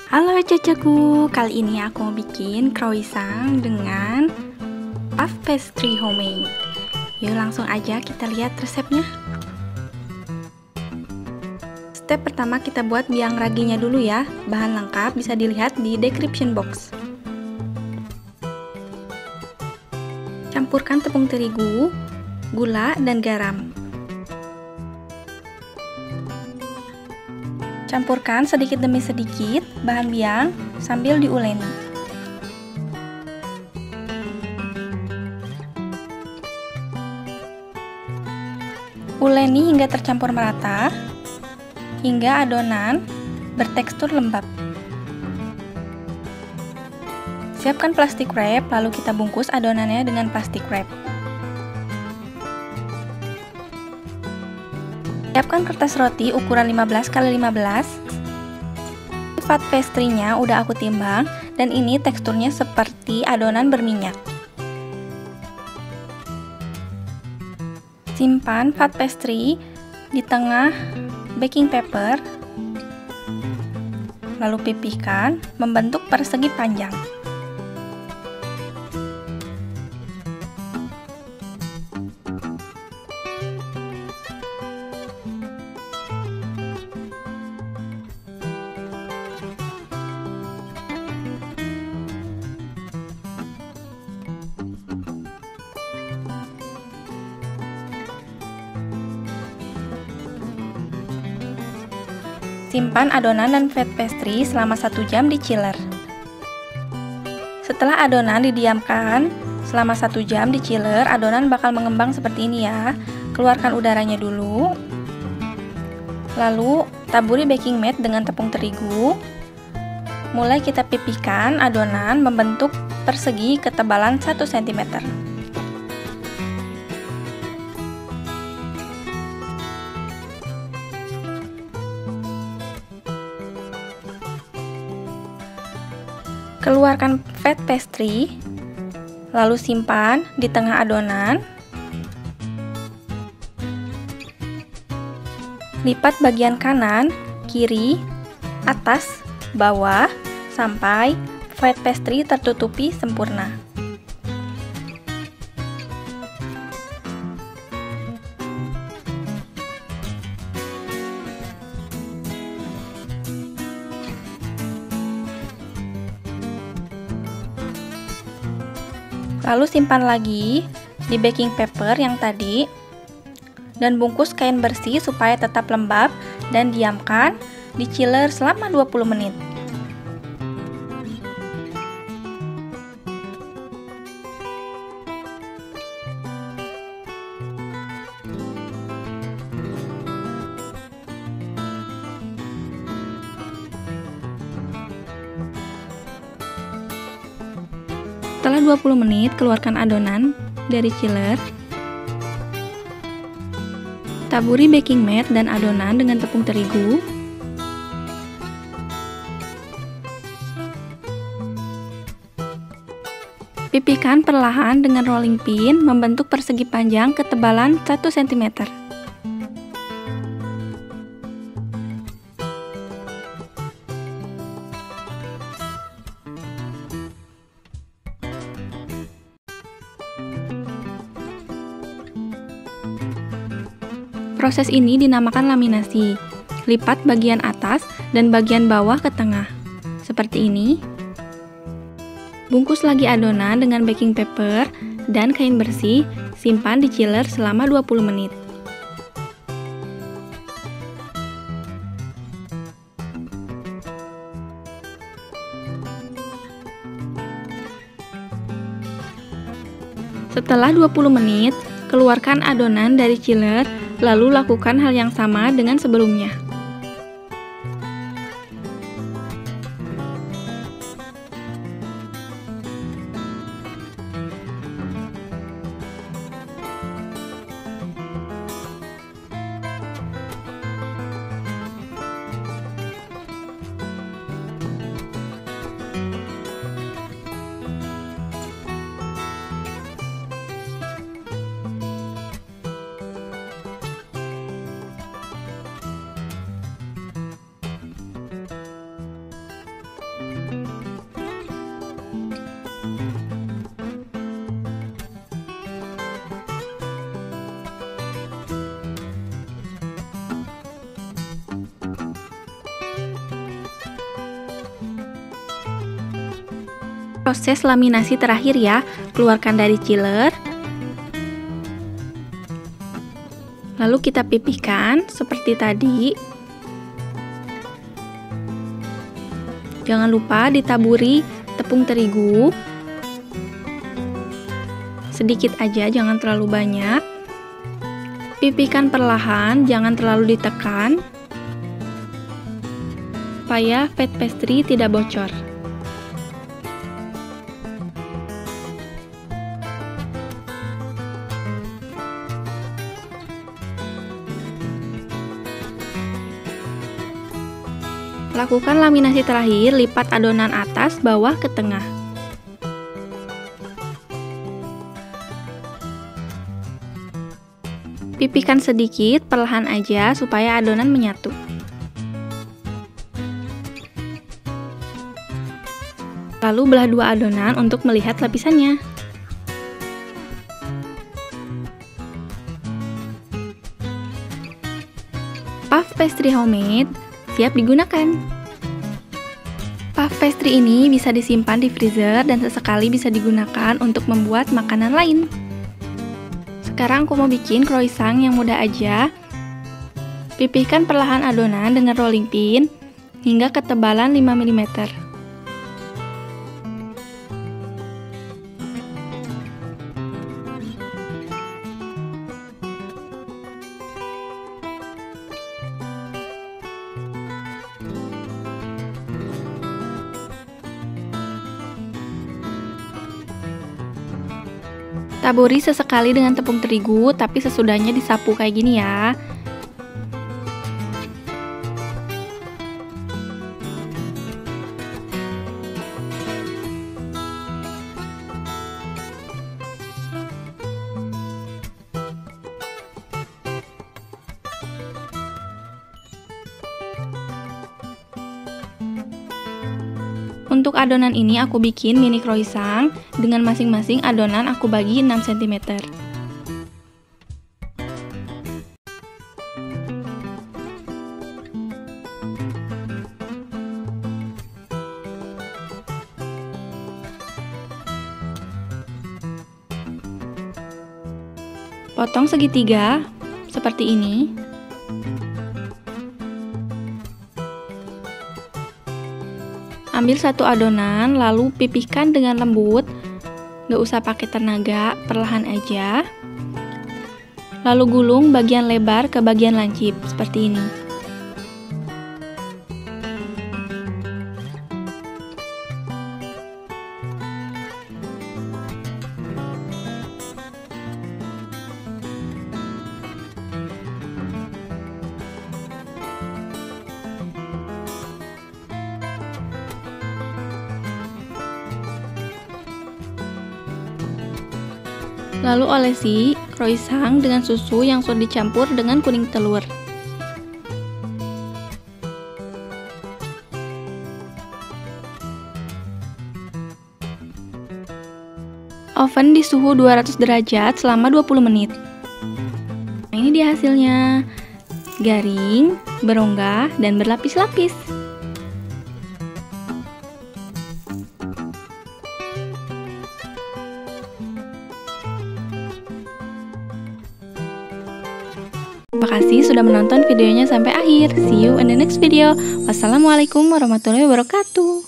Halo cacaku, kali ini aku mau bikin croissant dengan puff pastry homemade. Yuk langsung aja kita lihat resepnya. Step pertama kita buat biang raginya dulu ya. Bahan lengkap bisa dilihat di description box. Campurkan tepung terigu, gula, dan garam. Campurkan sedikit demi sedikit bahan biang sambil diuleni. Uleni hingga tercampur merata, hingga adonan bertekstur lembab. Siapkan plastik wrap, lalu kita bungkus adonannya dengan plastik wrap. Siapkan kertas roti ukuran 15 x 15. Puff pastry-nya udah aku timbang dan ini teksturnya seperti adonan berminyak. Simpan puff pastry di tengah baking paper, lalu pipihkan membentuk persegi panjang. Simpan adonan dan fat pastry selama 1 jam di chiller. Setelah adonan didiamkan selama 1 jam di chiller, adonan bakal mengembang seperti ini ya. Keluarkan udaranya dulu. Lalu taburi baking mat dengan tepung terigu. Mulai kita pipihkan adonan membentuk persegi ketebalan 1 cm. Keluarkan fat pastry, lalu simpan di tengah adonan. Lipat bagian kanan, kiri, atas, bawah, sampai fat pastry tertutupi sempurna. Lalu simpan lagi di baking paper yang tadi dan bungkus kain bersih supaya tetap lembab dan diamkan di chiller selama 20 menit. Setelah 20 menit, keluarkan adonan dari chiller. Taburi baking mat dan adonan dengan tepung terigu. Pipihkan perlahan dengan rolling pin membentuk persegi panjang ketebalan 1 cm. Proses ini dinamakan laminasi. Lipat bagian atas dan bagian bawah ke tengah, seperti ini. Bungkus lagi adonan dengan baking paper dan kain bersih, simpan di chiller selama 20 menit. Setelah 20 menit, keluarkan adonan dari chiller. Lalu lakukan hal yang sama dengan sebelumnya. Proses laminasi terakhir ya, keluarkan dari chiller. Lalu kita pipihkan seperti tadi. Jangan lupa ditaburi tepung terigu. Sedikit aja, jangan terlalu banyak. Pipihkan perlahan, jangan terlalu ditekan, supaya fat pastry tidak bocor. Lakukan laminasi terakhir, lipat adonan atas bawah ke tengah. Pipihkan sedikit, perlahan aja supaya adonan menyatu. Lalu belah dua adonan untuk melihat lapisannya. Puff pastry homemade siap digunakan. Puff pastry ini bisa disimpan di freezer dan sesekali bisa digunakan untuk membuat makanan lain. Sekarang aku mau bikin croissant yang mudah aja. Pipihkan perlahan adonan dengan rolling pin hingga ketebalan 5 mm. Taburi sesekali dengan tepung terigu, tapi sesudahnya disapu kayak gini ya. Untuk adonan ini aku bikin mini croissant, dengan masing-masing adonan aku bagi 6 cm. Potong segitiga seperti ini. Ambil satu adonan, lalu pipihkan dengan lembut, nggak usah pakai tenaga, perlahan aja. Lalu gulung bagian lebar ke bagian lancip, seperti ini. Lalu olesi croissant dengan susu yang sudah dicampur dengan kuning telur. Oven di suhu 200 derajat selama 20 menit. Nah, ini dia hasilnya. Garing, berongga, dan berlapis-lapis. Terima kasih sudah menonton videonya sampai akhir. See you in the next video. Wassalamualaikum warahmatullahi wabarakatuh.